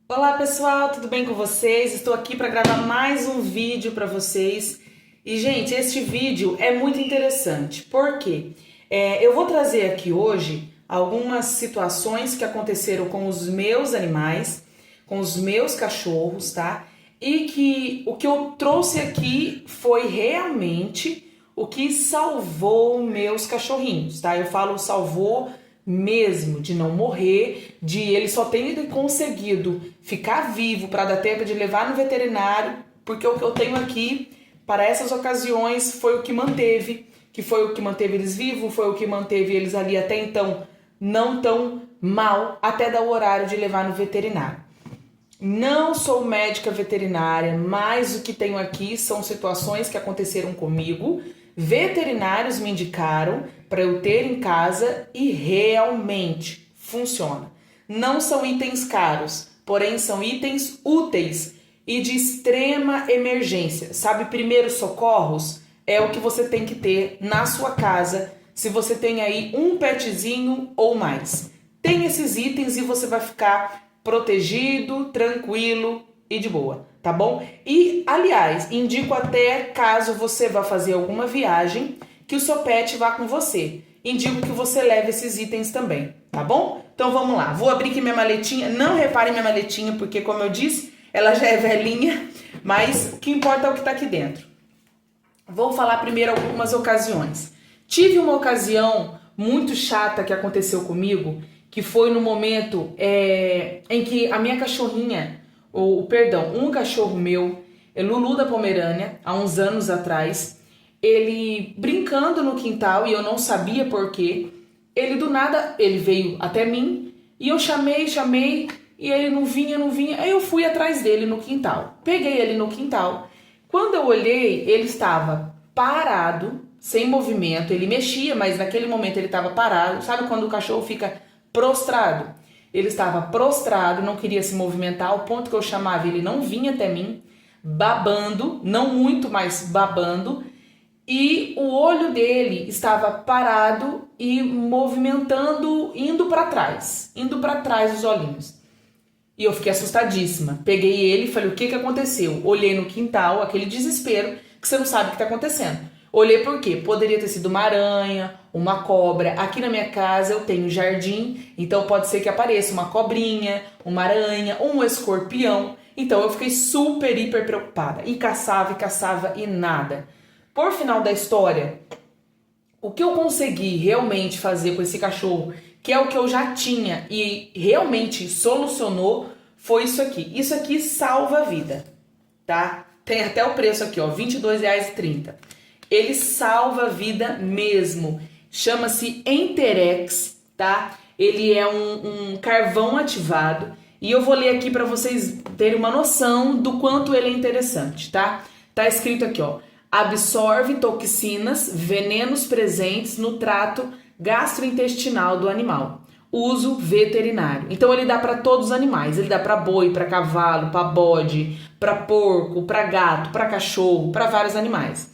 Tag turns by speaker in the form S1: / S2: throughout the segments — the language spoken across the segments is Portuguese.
S1: Olá pessoal, tudo bem com vocês? Estou aqui para gravar mais um vídeo para vocês. E gente, este vídeo é muito interessante, porque eu vou trazer aqui hoje algumas situações que aconteceram com os meus animais, com os meus cachorros, tá? E que o que eu trouxe aqui foi realmente o que salvou meus cachorrinhos, tá? Eu falo salvou mesmo, de não morrer, de ele só ter conseguido ficar vivo para dar tempo de levar no veterinário, porque o que eu tenho aqui para essas ocasiões foi o que manteve, que foi o que manteve eles vivos, foi o que manteve eles ali até então não tão mal, até dar o horário de levar no veterinário. Não sou médica veterinária, mas o que tenho aqui são situações que aconteceram comigo. Veterinários me indicaram para eu ter em casa e realmente funciona. Não são itens caros, porém são itens úteis e de extrema emergência. Sabe, primeiros socorros é o que você tem que ter na sua casa se você tem aí um petzinho ou mais. Tem esses itens e você vai ficar protegido, tranquilo e de boa, tá bom? E, aliás, indico até caso você vá fazer alguma viagem que o seu pet vá com você. Indico que você leve esses itens também, tá bom? Então vamos lá, vou abrir aqui minha maletinha. Não reparem minha maletinha, porque como eu disse, ela já é velhinha, mas o que importa é o que tá aqui dentro. Vou falar primeiro algumas ocasiões. Tive uma ocasião muito chata que aconteceu comigo, que foi no momento em que a minha cachorrinha, um cachorro meu, Lulu da Pomerânia, há uns anos atrás, ele brincando no quintal e eu não sabia porquê, ele do nada, ele veio até mim e eu chamei e ele não vinha, aí eu fui atrás dele no quintal, peguei ele no quintal, quando eu olhei, ele estava parado, sem movimento, ele mexia, mas naquele momento ele estava parado, sabe quando o cachorro fica prostrado? Ele estava prostrado, não queria se movimentar, ao ponto que eu chamava, ele não vinha até mim, babando, não muito, mas babando, e o olho dele estava parado e movimentando, indo para trás os olhinhos. E eu fiquei assustadíssima. Peguei ele e falei, o que aconteceu? Olhei no quintal, aquele desespero que você não sabe o que está acontecendo. Olhei por quê? Poderia ter sido uma aranha, uma cobra. Aqui na minha casa eu tenho jardim, então pode ser que apareça uma cobrinha, uma aranha, um escorpião. Então eu fiquei super, hiper preocupada. E caçava e nada. Por final da história, o que eu consegui realmente fazer com esse cachorro, que é o que eu já tinha e realmente solucionou, foi isso aqui. Isso aqui salva a vida, tá? Tem até o preço aqui, ó, R$ 22,30. Ele salva a vida mesmo. Chama-se Enterex, tá? Ele é um carvão ativado. E eu vou ler aqui para vocês terem uma noção do quanto ele é interessante, tá? Tá escrito aqui, ó. Absorve toxinas, venenos presentes no trato gastrointestinal do animal. Uso veterinário. Então ele dá para todos os animais. Ele dá para boi, para cavalo, para bode, para porco, para gato, para cachorro, para vários animais.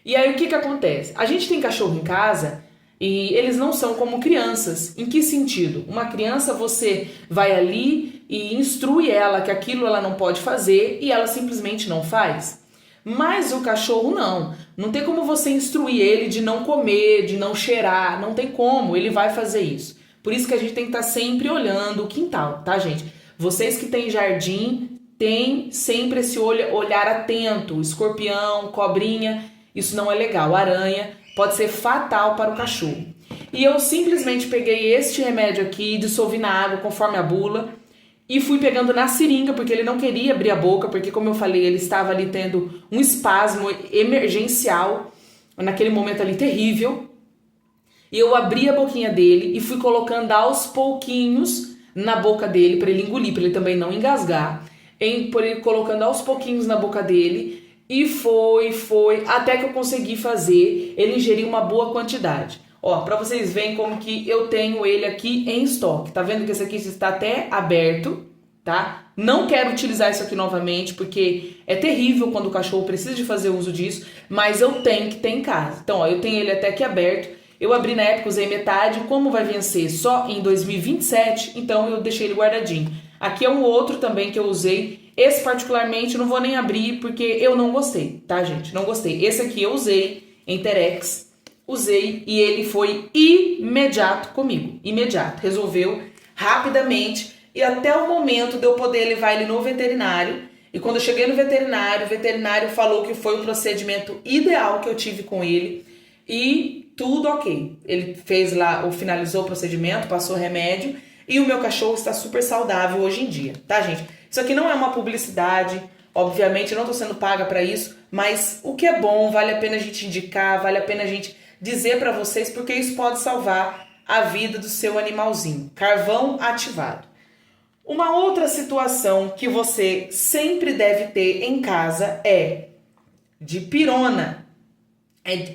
S1: E aí o que acontece? A gente tem cachorro em casa e eles não são como crianças. Em que sentido? Uma criança você vai ali e instrui ela que aquilo ela não pode fazer e ela simplesmente não faz. Mas o cachorro não. Não tem como você instruir ele de não comer, de não cheirar. Não tem como, ele vai fazer isso. Por isso que a gente tem que estar sempre olhando o quintal, tá, gente? Vocês que têm jardim, tem sempre esse olhar atento. Escorpião, cobrinha, isso não é legal. Aranha pode ser fatal para o cachorro. E eu simplesmente peguei este remédio aqui, dissolvi na água conforme a bula e fui pegando na seringa, porque ele não queria abrir a boca, porque como eu falei, ele estava ali tendo um espasmo emergencial, naquele momento ali terrível. E eu abri a boquinha dele e fui colocando aos pouquinhos na boca dele, para ele engolir, para ele também não engasgar. Por ele colocando aos pouquinhos na boca dele. E foi, até que eu consegui fazer ele ingerir uma boa quantidade. Ó, pra vocês verem como que eu tenho ele aqui em estoque. Tá vendo que esse aqui está até aberto, tá? Não quero utilizar isso aqui novamente, porque é terrível quando o cachorro precisa de fazer uso disso, mas eu tenho que ter em casa. Então, ó, eu tenho ele até aqui aberto. Eu abri na época, usei metade. Como vai vencer só em 2027, então eu deixei ele guardadinho. Aqui é um outro também que eu usei. Esse particularmente não vou nem abrir porque eu não gostei, tá, gente? Não gostei. Esse aqui eu usei em Terex, usei e ele foi imediato comigo. Imediato. Resolveu rapidamente e até o momento de eu poder levar ele no veterinário. E quando eu cheguei no veterinário, o veterinário falou que foi o procedimento ideal que eu tive com ele e tudo ok. Ele fez lá, ou finalizou o procedimento, passou remédio e o meu cachorro está super saudável hoje em dia, tá, gente? Isso aqui não é uma publicidade, obviamente, eu não tô sendo paga para isso, mas o que é bom, vale a pena a gente indicar, vale a pena a gente dizer para vocês, porque isso pode salvar a vida do seu animalzinho. Carvão ativado. Uma outra situação que você sempre deve ter em casa é dipirona.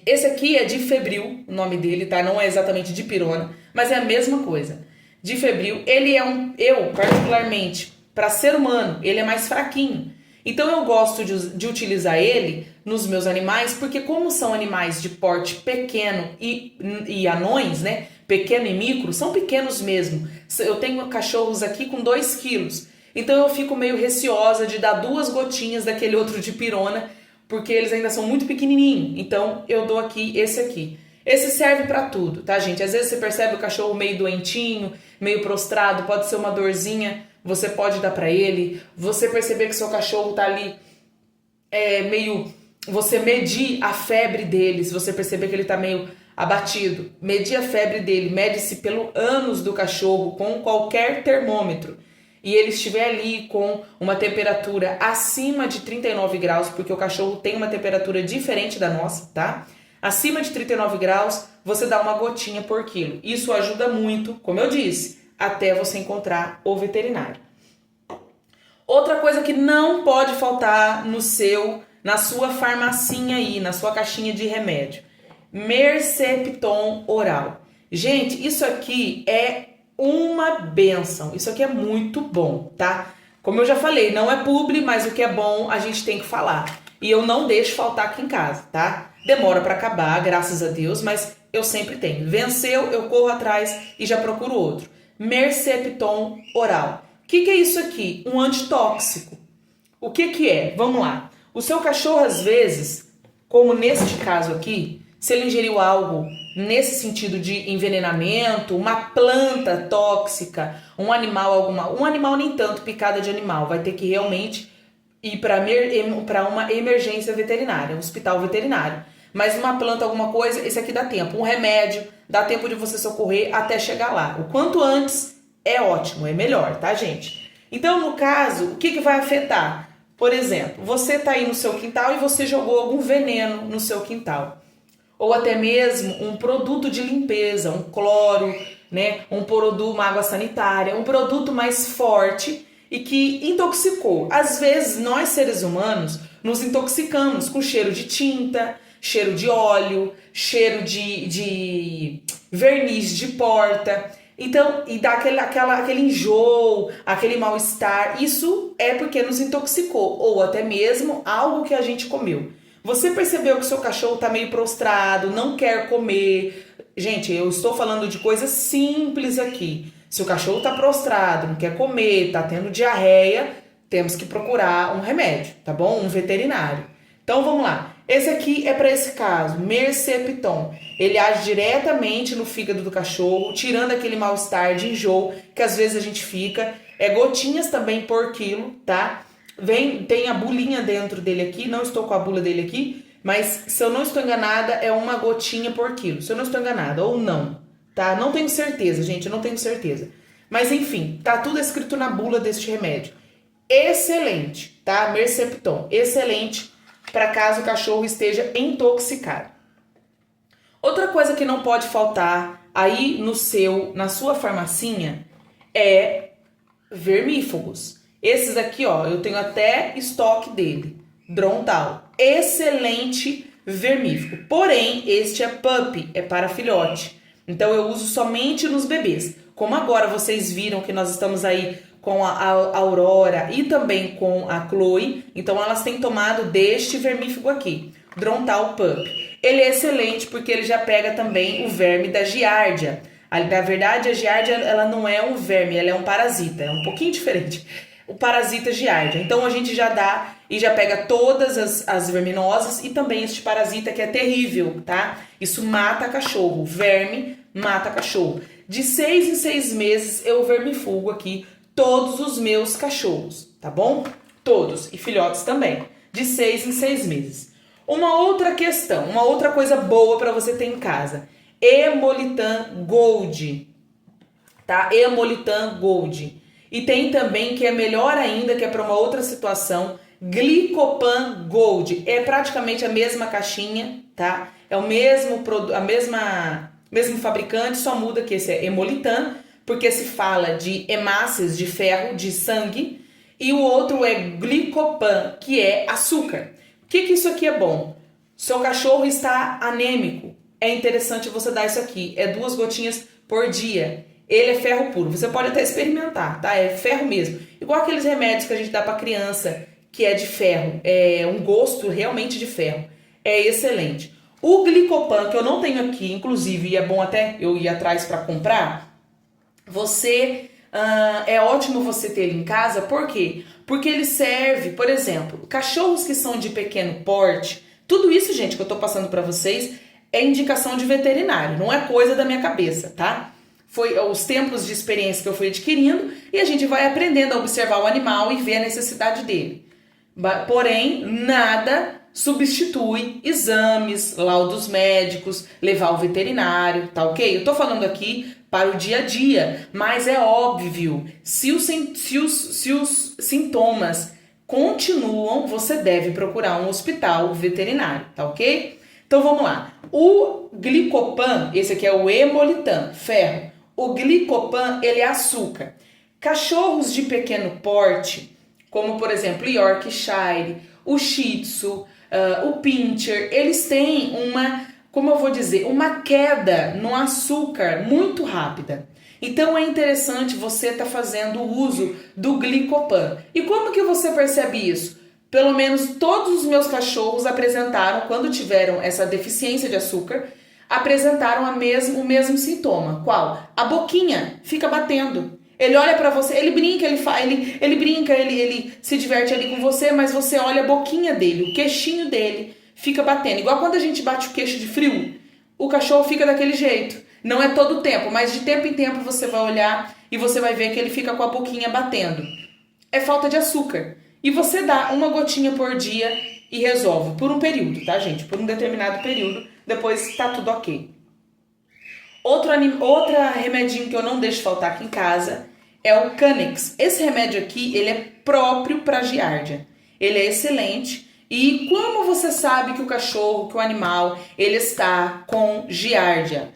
S1: Esse aqui é difebril, o nome dele, tá? Não é exatamente dipirona, mas é a mesma coisa. Difebril, ele é eu particularmente, para ser humano, ele é mais fraquinho. Então eu gosto de utilizar ele nos meus animais, porque como são animais de porte pequeno e anões, né? Pequeno e micro, são pequenos mesmo. Eu tenho cachorros aqui com 2 quilos. Então eu fico meio receosa de dar 2 gotinhas daquele outro dipirona, porque eles ainda são muito pequenininhos. Então eu dou aqui esse aqui. Esse serve pra tudo, tá, gente? Às vezes você percebe o cachorro meio doentinho, meio prostrado, pode ser uma dorzinha, você pode dar pra ele. Você perceber que seu cachorro tá ali meio... Você medir a febre dele, se você perceber que ele tá meio abatido, medir a febre dele, mede-se pelo ânus do cachorro com qualquer termômetro. E ele estiver ali com uma temperatura acima de 39 graus, porque o cachorro tem uma temperatura diferente da nossa, tá? Acima de 39 graus, você dá uma gotinha por quilo. Isso ajuda muito, como eu disse, até você encontrar o veterinário. Outra coisa que não pode faltar na sua farmacinha aí, na sua caixinha de remédio. Mercepton oral. Gente, isso aqui é uma benção. Isso aqui é muito bom, tá? Como eu já falei, não é publi, mas o que é bom a gente tem que falar. E eu não deixo faltar aqui em casa, tá? Demora pra acabar, graças a Deus, mas eu sempre tenho. Venceu, eu corro atrás e já procuro outro. Mercepton oral. O que é isso aqui? Um antitóxico. O que é? Vamos lá. O seu cachorro, às vezes, como neste caso aqui, se ele ingeriu algo nesse sentido de envenenamento, uma planta tóxica, um animal nem tanto, picada de animal, vai ter que realmente ir para uma emergência veterinária, um hospital veterinário. Mas uma planta, alguma coisa, esse aqui dá tempo. Um remédio, dá tempo de você socorrer até chegar lá. O quanto antes é ótimo, é melhor, tá, gente? Então, no caso, o que vai afetar? Por exemplo, você tá aí no seu quintal e você jogou algum veneno no seu quintal. Ou até mesmo um produto de limpeza, um cloro, né? Uma água sanitária, um produto mais forte e que intoxicou. Às vezes, nós seres humanos nos intoxicamos com cheiro de tinta, cheiro de óleo, cheiro de verniz de porta. Então, e dá aquele enjoo, aquele mal-estar. Isso é porque nos intoxicou, ou até mesmo algo que a gente comeu. Você percebeu que seu cachorro tá meio prostrado, não quer comer. Gente, eu estou falando de coisas simples aqui. Se o cachorro tá prostrado, não quer comer, tá tendo diarreia, temos que procurar um remédio, tá bom? Um veterinário. Então, vamos lá. Esse aqui é para esse caso, Mercepton. Ele age diretamente no fígado do cachorro, tirando aquele mal-estar de enjoo que às vezes a gente fica. Gotinhas também por quilo, tá? Tem a bulinha dentro dele aqui, não estou com a bula dele aqui, mas se eu não estou enganada, é uma gotinha por quilo. Se eu não estou enganada, ou não, tá? Não tenho certeza, gente, eu não tenho certeza. Mas enfim, tá tudo escrito na bula deste remédio. Excelente, tá? Mercepton, excelente para caso o cachorro esteja intoxicado. Outra coisa que não pode faltar aí na sua farmacinha é vermífugos. Esses aqui, ó, eu tenho até estoque dele. Drontal. Excelente vermífugo. Porém, este é puppy, é para filhote. Então, eu uso somente nos bebês. Como agora vocês viram que nós estamos aí com a Aurora e também com a Chloe, então elas têm tomado deste vermífugo aqui, Drontal Pup. Ele é excelente porque ele já pega também o verme da giardia. Na verdade, a giardia, ela não é um verme, ela é um parasita, é um pouquinho diferente. O parasita giardia. Então a gente já dá e já pega todas as verminosas e também este parasita que é terrível, tá? Isso mata cachorro. Verme mata cachorro. De 6 em 6 meses eu vermifugo aqui todos os meus cachorros, tá bom? Todos. E filhotes também. De 6 em 6 meses. Uma outra questão, uma outra coisa boa para você ter em casa. Hemolitan Gold, tá? Hemolitan Gold. E tem também, que é melhor ainda, que é para uma outra situação, Glicopan Gold. É praticamente a mesma caixinha, tá? É o mesmo mesmo fabricante, só muda que esse é Hemolitan, porque se fala de hemácias de ferro, de sangue, e o outro é Glicopan, que é açúcar. O que isso aqui é bom? Seu cachorro está anêmico, é interessante você dar isso aqui. É 2 gotinhas por dia. Ele é ferro puro. Você pode até experimentar, tá? É ferro mesmo. Igual aqueles remédios que a gente dá pra criança, que é de ferro. É um gosto realmente de ferro. É excelente. O Glicopan, que eu não tenho aqui, inclusive, e é bom até eu ir atrás pra comprar, é ótimo você ter ele em casa. Por quê? Porque ele serve, por exemplo, cachorros que são de pequeno porte. Tudo isso, gente, que eu tô passando pra vocês é indicação de veterinário, não é coisa da minha cabeça, tá? Foi os tempos de experiência que eu fui adquirindo e a gente vai aprendendo a observar o animal e ver a necessidade dele. Porém, nada substitui exames, laudos médicos, levar ao veterinário, tá ok? Eu tô falando aqui para o dia a dia, mas é óbvio, se os sintomas continuam, você deve procurar um hospital veterinário, tá ok? Então vamos lá. O Glicopan, esse aqui é o Hemolitan, ferro. O Glicopan, ele é açúcar. Cachorros de pequeno porte, como por exemplo Yorkshire, o Shih Tzu, o Pinscher, eles têm uma queda no açúcar muito rápida. Então é interessante você estar fazendo o uso do Glicopan. E como que você percebe isso? Pelo menos todos os meus cachorros apresentaram, quando tiveram essa deficiência de açúcar, apresentaram o mesmo sintoma. Qual? A boquinha fica batendo. Ele olha pra você, ele brinca, ele se diverte ali com você, mas você olha a boquinha dele, o queixinho dele fica batendo. Igual quando a gente bate o queixo de frio, o cachorro fica daquele jeito. Não é todo o tempo, mas de tempo em tempo você vai olhar e você vai ver que ele fica com a boquinha batendo. É falta de açúcar. E você dá uma gotinha por dia e resolve. Por um período, tá, gente? Por um determinado período. Depois tá tudo ok. Outra remedinho que eu não deixo faltar aqui em casa é o Canex. Esse remédio aqui, ele é próprio para giardia. Ele é excelente. E como você sabe que o cachorro, que o animal, ele está com giardia?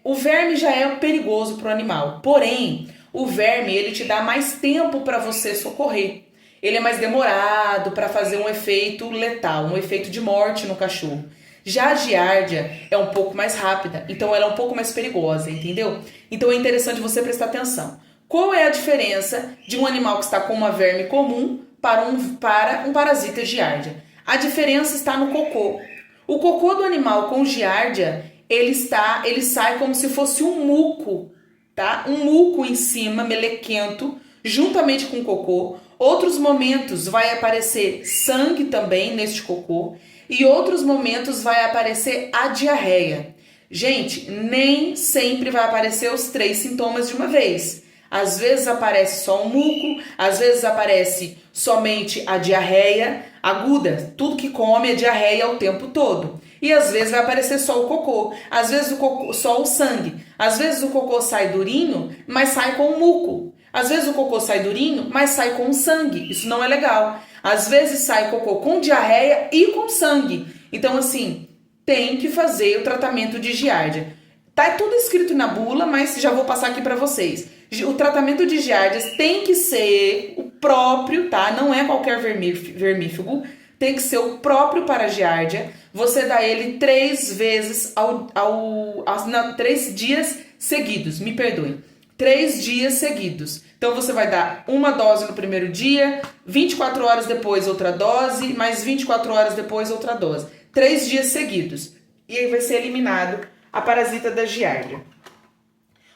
S1: O verme já é perigoso para o animal. Porém, o verme, ele te dá mais tempo para você socorrer. Ele é mais demorado para fazer um efeito letal, um efeito de morte no cachorro. Já a giardia é um pouco mais rápida, então ela é um pouco mais perigosa, entendeu? Então é interessante você prestar atenção. Qual é a diferença de um animal que está com uma verme comum para um parasita giardia? A diferença está no cocô. O cocô do animal com giardia, ele sai como se fosse um muco, tá? Um muco em cima, melequento, juntamente com o cocô. Outros momentos vai aparecer sangue também neste cocô e outros momentos vai aparecer a diarreia. Gente, nem sempre vai aparecer os 3 sintomas de uma vez. Às vezes aparece só um muco, às vezes aparece somente a diarreia aguda. Tudo que come é diarreia o tempo todo. E às vezes vai aparecer só o cocô, às vezes só o sangue. Às vezes o cocô sai durinho, mas sai com muco. Às vezes o cocô sai durinho, mas sai com sangue. Isso não é legal. Às vezes sai cocô com diarreia e com sangue. Então, assim, tem que fazer o tratamento de giardia. Tá tudo escrito na bula, mas já vou passar aqui para vocês. O tratamento de giardias tem que ser o próprio, tá? Não é qualquer vermífugo. Tem que ser o próprio para giardia. Você dá ele 3 vezes 3 dias seguidos. Me perdoem. 3 dias seguidos. Então você vai dar uma dose no primeiro dia, 24 horas depois outra dose, mais 24 horas depois outra dose. 3 dias seguidos. E aí vai ser eliminado a parasita da giardia.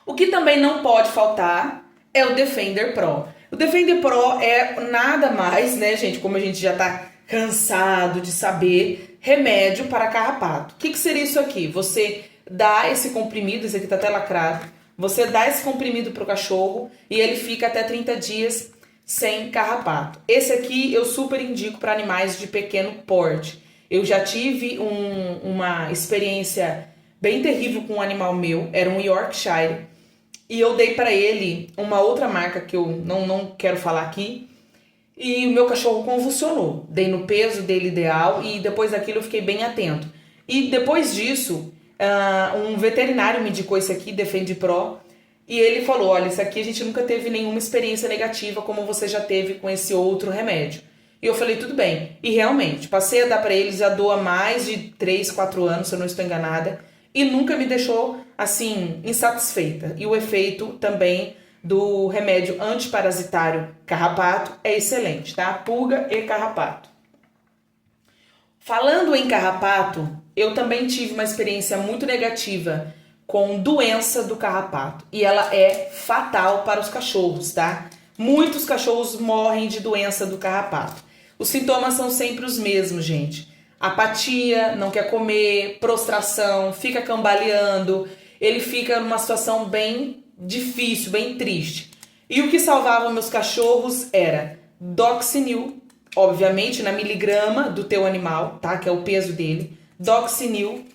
S1: O que também não pode faltar é o Defender Pro. O Defender Pro é nada mais, né, gente, como a gente já tá cansado de saber, remédio para carrapato. O que seria isso aqui? Você dá esse comprimido, esse aqui tá até lacrado, você dá esse comprimido pro cachorro e ele fica até 30 dias sem carrapato. Esse aqui eu super indico para animais de pequeno porte. Eu já tive uma experiência bem terrível com um animal meu, era um Yorkshire, e eu dei para ele uma outra marca que eu não quero falar aqui, e o meu cachorro convulsionou. Dei no peso dele ideal e depois daquilo eu fiquei bem atento. E depois disso, um veterinário me indicou esse aqui, Defend Pro, e ele falou, olha, isso aqui a gente nunca teve nenhuma experiência negativa como você já teve com esse outro remédio. E eu falei, tudo bem. E realmente, passei a dar para eles, já dou há mais de 3, 4 anos, se eu não estou enganada, e nunca me deixou, assim, insatisfeita. E o efeito também do remédio antiparasitário carrapato é excelente, tá? Pulga e carrapato. Falando em carrapato, eu também tive uma experiência muito negativa com doença do carrapato. E ela é fatal para os cachorros, tá? Muitos cachorros morrem de doença do carrapato. Os sintomas são sempre os mesmos, gente. Apatia, não quer comer, prostração, fica cambaleando, ele fica numa situação bem difícil, bem triste. E o que salvava meus cachorros era Doxinil, obviamente na miligrama do teu animal, tá? Que é o peso dele. Doxinil,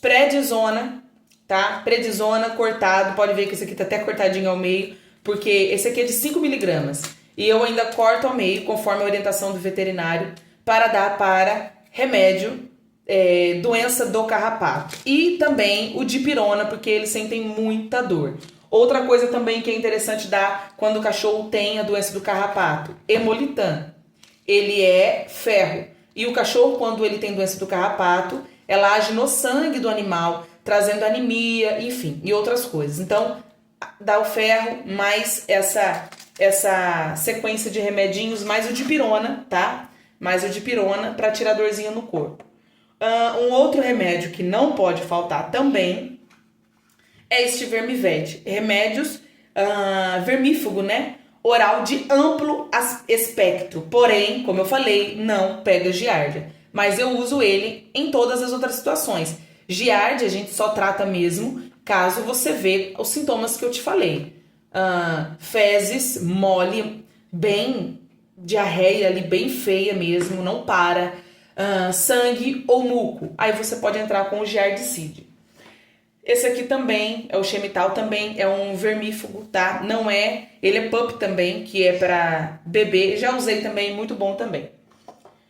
S1: prednisona, tá? Prednisona cortado, pode ver que esse aqui tá até cortadinho ao meio, porque esse aqui é de 5 miligramas. E eu ainda corto ao meio, conforme a orientação do veterinário, para dar para remédio, doença do carrapato. E também o dipirona, porque eles sentem muita dor. Outra coisa também que é interessante dar quando o cachorro tem a doença do carrapato, Hemolitan. Ele é ferro. E o cachorro, quando ele tem doença do carrapato, ela age no sangue do animal, trazendo anemia, enfim, e outras coisas. Então, dá o ferro, mais essa sequência de remedinhos, mais o dipirona, tá? Mais o dipirona para tirar dorzinha no corpo. Um outro remédio que não pode faltar também é este Vermivete. Remédios vermífugo, né? Oral de amplo espectro. Porém, como eu falei, não pega giardia. Mas eu uso ele em todas as outras situações. Giardia a gente só trata mesmo caso você vê os sintomas que eu te falei. Fezes, mole, bem diarreia ali, bem feia mesmo, não para. Sangue ou muco. Aí você pode entrar com o giardicide. Esse aqui também é o Chemital, também é um vermífugo, tá? Não é, ele é pup também, que é para bebê. Já usei também, muito bom também.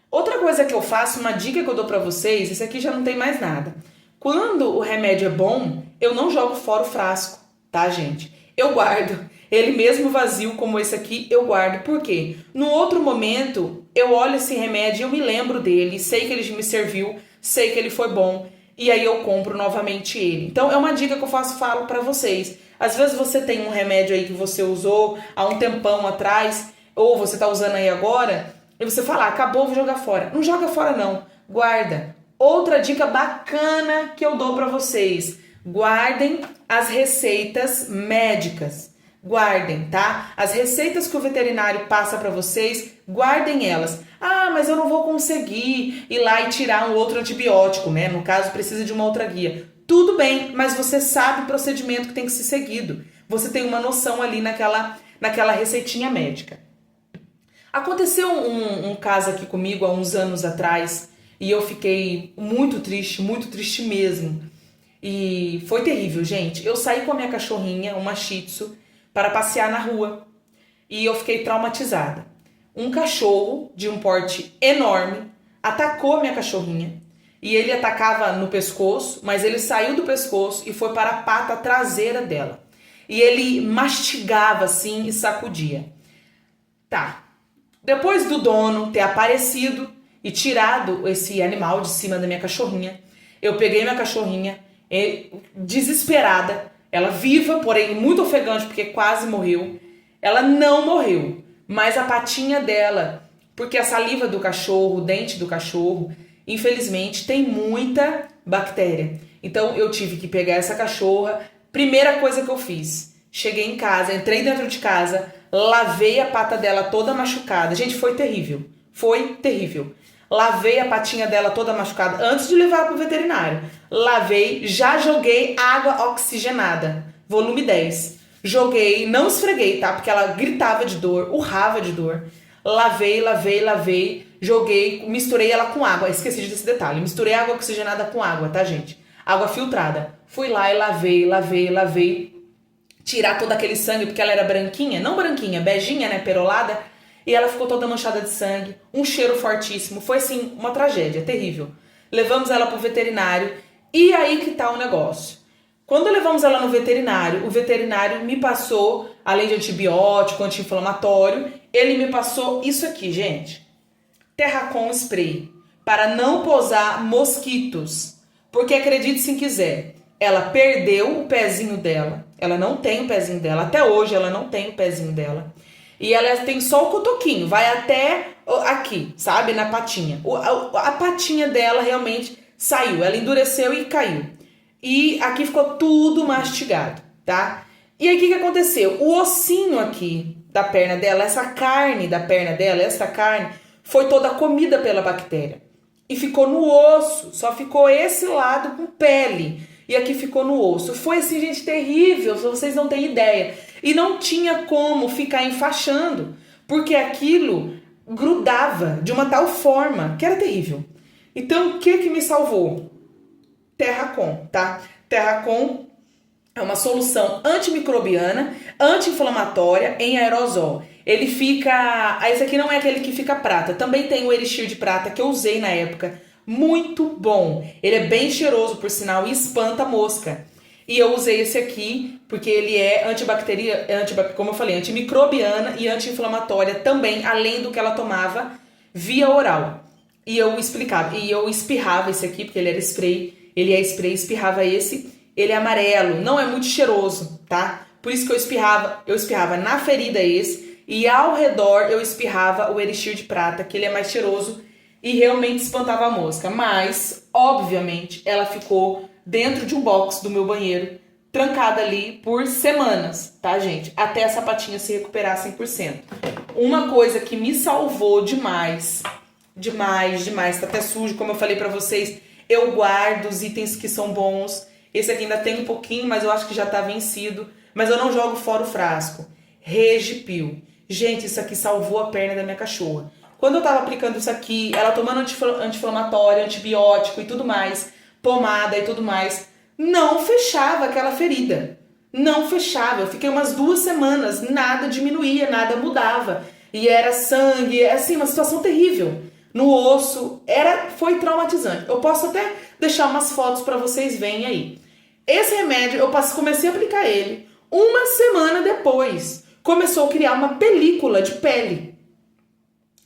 S1: Outra coisa que eu faço, uma dica que eu dou pra vocês, esse aqui já não tem mais nada. Quando o remédio é bom, eu não jogo fora o frasco, tá, gente? Eu guardo. Ele mesmo vazio, como esse aqui, eu guardo. Por quê? No outro momento, eu olho esse remédio e eu me lembro dele, sei que ele me serviu, sei que ele foi bom, e aí eu compro novamente ele. Então, é uma dica que eu falo pra vocês. Às vezes você tem um remédio aí que você usou há um tempão atrás, ou você tá usando aí agora, e você fala, acabou, vou jogar fora. Não joga fora não, guarda. Outra dica bacana que eu dou pra vocês, guardem as receitas médicas. Guardem, tá? As receitas que o veterinário passa pra vocês, guardem elas. Ah, mas eu não vou conseguir ir lá e tirar um outro antibiótico, né? No caso, precisa de uma outra guia. Tudo bem, mas você sabe o procedimento que tem que ser seguido. Você tem uma noção ali naquela receitinha médica. Aconteceu um caso aqui comigo há uns anos atrás e eu fiquei muito triste mesmo. E foi terrível, gente. Eu saí com a minha cachorrinha, uma Shih Tzu, para passear na rua e eu fiquei traumatizada. Um cachorro de um porte enorme atacou a minha cachorrinha e ele atacava no pescoço, mas ele saiu do pescoço e foi para a pata traseira dela. E ele mastigava assim e sacudia. Tá. Depois do dono ter aparecido e tirado esse animal de cima da minha cachorrinha, eu peguei minha cachorrinha desesperada, ela viva, porém muito ofegante porque quase morreu. Ela não morreu, mas a patinha dela, porque a saliva do cachorro, o dente do cachorro, infelizmente tem muita bactéria. Então eu tive que pegar essa cachorra, Primeira coisa que eu fiz, cheguei em casa, entrei dentro de casa, lavei a pata dela toda machucada. Gente, foi terrível. Foi terrível. Lavei a patinha dela toda machucada antes de levar para o veterinário. Lavei, já joguei água oxigenada, volume 10. Joguei, não esfreguei, tá? Porque ela gritava de dor, urrava de dor. Lavei, joguei, misturei ela com água. Esqueci desse detalhe. Misturei água oxigenada com água, tá, gente? Água filtrada. Fui lá e lavei. Tirar todo aquele sangue, porque ela era branquinha, não branquinha, beijinha, né, perolada. E ela ficou toda manchada de sangue, um cheiro fortíssimo. Foi, assim, uma tragédia, terrível. Levamos ela pro veterinário e aí que tá o negócio. Quando levamos ela no veterinário, o veterinário me passou, além de antibiótico, anti-inflamatório, ele me passou isso aqui, gente. Terracon Spray, para não posar mosquitos. Porque acredite se quiser, ela perdeu o pezinho dela, ela não tem o pezinho dela, até hoje ela não tem o pezinho dela. E ela tem só o cotoquinho, vai até aqui, sabe, na patinha. A patinha dela realmente saiu, ela endureceu e caiu. E aqui ficou tudo mastigado, tá? E aí o que aconteceu? O ossinho aqui da perna dela, essa carne da perna dela, essa carne, foi toda comida pela bactéria. E ficou no osso, só ficou esse lado com pele. E aqui ficou no osso. Foi assim, gente, terrível, vocês não têm ideia. E não tinha como ficar enfaixando, porque aquilo grudava de uma tal forma que era terrível. Então, o que me salvou? Terracon, tá? Terracon é uma solução antimicrobiana, anti-inflamatória em aerosol. Ele fica... Esse aqui não é aquele que fica prata. Também tem o Elixir de prata que eu usei na época. Muito bom. Ele é bem cheiroso, por sinal, e espanta a mosca. E eu usei esse aqui porque ele é como eu falei, antimicrobiana e anti-inflamatória também, além do que ela tomava via oral. E eu espirrava esse aqui, porque ele era spray. Ele é spray, espirrava esse. Ele é amarelo, não é muito cheiroso, tá? Por isso que eu espirrava na ferida esse, e ao redor eu espirrava o Elixir de prata, que ele é mais cheiroso e realmente espantava a mosca. Mas, obviamente, ela ficou dentro de um box do meu banheiro, trancada ali por semanas, tá, gente? Até essa patinha se recuperar 100%. Uma coisa que me salvou demais, tá até sujo, como eu falei pra vocês, eu guardo os itens que são bons. Esse aqui ainda tem um pouquinho, mas eu acho que já tá vencido. Mas eu não jogo fora o frasco. Regipil. Gente, isso aqui salvou a perna da minha cachorra. Quando eu tava aplicando isso aqui, ela tomando anti-inflamatório, antibiótico e tudo mais, pomada e tudo mais, não fechava aquela ferida. Não fechava. Eu fiquei umas 2 semanas, nada diminuía, nada mudava. E era sangue, assim, uma situação terrível. No osso, foi traumatizante. Eu posso até deixar umas fotos para vocês verem aí. Esse remédio, eu comecei a aplicar ele. 1 semana depois, começou a criar uma película de pele.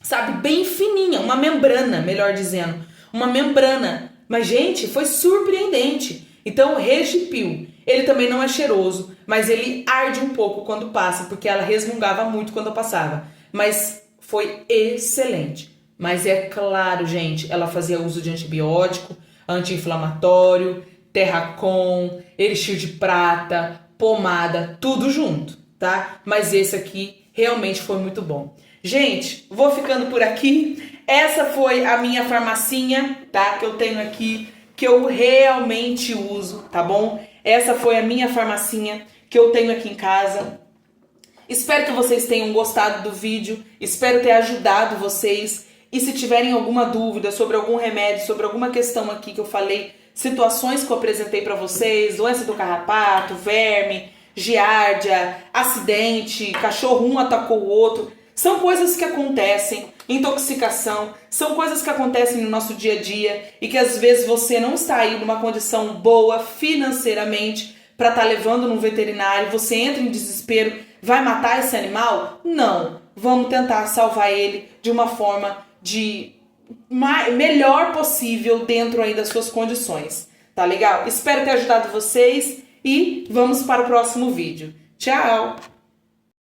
S1: Sabe, bem fininha, uma membrana, melhor dizendo. Uma membrana. Mas, gente, foi surpreendente. Então, Regipil, ele também não é cheiroso, mas ele arde um pouco quando passa, porque ela resmungava muito quando eu passava. Mas foi excelente. Mas é claro, gente, ela fazia uso de antibiótico, anti-inflamatório, Terracon, Elixir de prata, pomada, tudo junto, tá? Mas esse aqui realmente foi muito bom. Gente, vou ficando por aqui. Essa foi a minha farmacinha, tá? Que eu tenho aqui, que eu realmente uso, tá bom? Essa foi a minha farmacinha que eu tenho aqui em casa. Espero que vocês tenham gostado do vídeo, espero ter ajudado vocês. E se tiverem alguma dúvida sobre algum remédio, sobre alguma questão aqui que eu falei, situações que eu apresentei para vocês, doença do carrapato, verme, giardia, acidente, cachorro um atacou o outro, são coisas que acontecem, intoxicação, são coisas que acontecem no nosso dia a dia e que às vezes você não está aí numa condição boa financeiramente para estar levando num veterinário, você entra em desespero, vai matar esse animal? Não, vamos tentar salvar ele de uma forma melhor possível dentro aí das suas condições, tá legal? Espero ter ajudado vocês e vamos para o próximo vídeo. Tchau!